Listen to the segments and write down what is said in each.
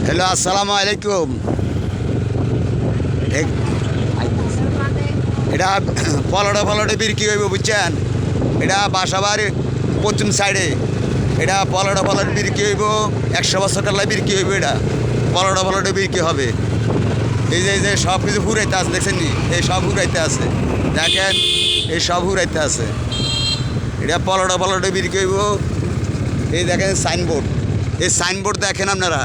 Hello, আসসালামু আলাইকুম। এটা পলটে বিক্রি হইব, বুঝছেন? এটা বাসাবার পশ্চিম সাইডে। এটা পলটে বিক্রি হইব, 100 বছর কাল্লায় বিক্রি হইব। এটা পলটে বিক্রি হবে। এই যে সব কিছু হুরাইতে আছে, দেখছেন নি? এই সব হুরাইতে আছে, দেখেন, এই সব হুরাইতে আছে। এটা পলটে বিক্রি হইব। এই দেখেন সাইনবোর্ড, এই সাইনবোর্ড দেখেন আপনারা,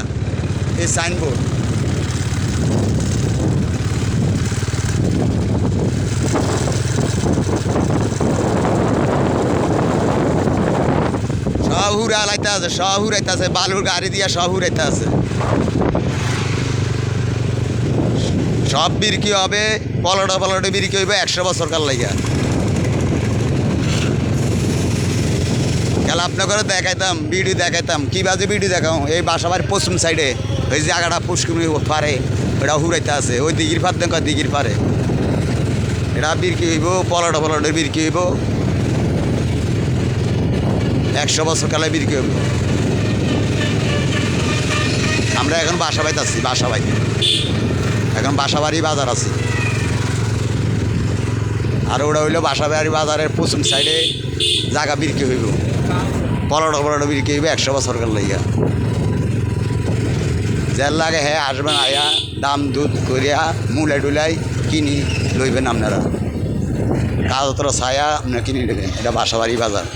এই সাইনবোর্ড। সব হুরা লাইতে আছে, সব হুরাইতে আছে, বালুর গাড়ি দিয়া সব হুরাইতে আছে। সব বিক্রি হবে, পলটে বিক্রি হইবে 100 বছর কাল লাগিয়া। খেলা আপনার করে দেখাইতাম, ভিডিও দেখাইতাম। কী বাজে ভিডিও দেখাও? এই বাসাবাড়ির পশ্চিম সাইডে ওই জায়গাটা পুষ্করণী পারে, ওটা হুরাইতে আছে। ওই দিঘির পার দেখা, দিঘির পারে এটা বিক্রি হইব, পলটে বিক্রি হইব, 100 বছর কালে বিক্রি হইব। আমরা এখন বাসা বাড়িতে আছি, বাসা বাড়ি এখন বাসাবাড়ি বাজার আছি। আর ওটা হইলো বাসাবাড়ি বাজারের পশ্চিম সাইডে জায়গা বিক্রি হইব, পলটে বিক্রি হইব 100 বছর কাল লাগিয়া। যার লাগে হ্যাঁ আসবেন, আয়া দাম দুধ করিয়া মুলাই টুলাই কিনি লইবেন আপনারা। কাগজপত্র ছায়া আপনারা কিনে নেবেন। এটা বাসাবাড়ি বাজার।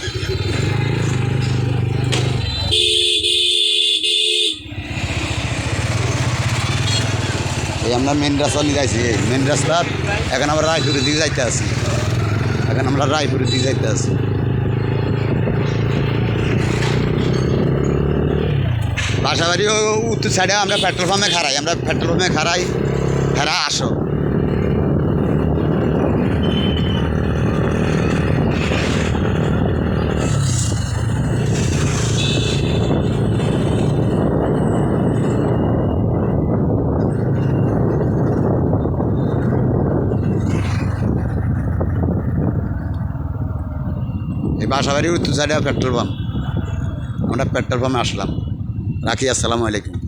এই আমরা মেন রাস্তা নিয়ে যাইছি, মেন রাস্তা। এখন আমরা রায়পুরের দিকে যাইতে আছি, এখন আমরা রায়পুরের দিকে যাইতে আছি। বাসাবাড়ি উত্তর সাইডে আমরা পেট্রোল পাম্পে খারাই, আমরা পেট্রোল পাম্পে খারাই। হেরা আসো, এই বাসাবাড়ির উত্তর সাইডে পেট্রোল পাম্প। আমরা পেট্রোল পাম্পে আসলাম। রাখি, আসসালামু আলাইকুম।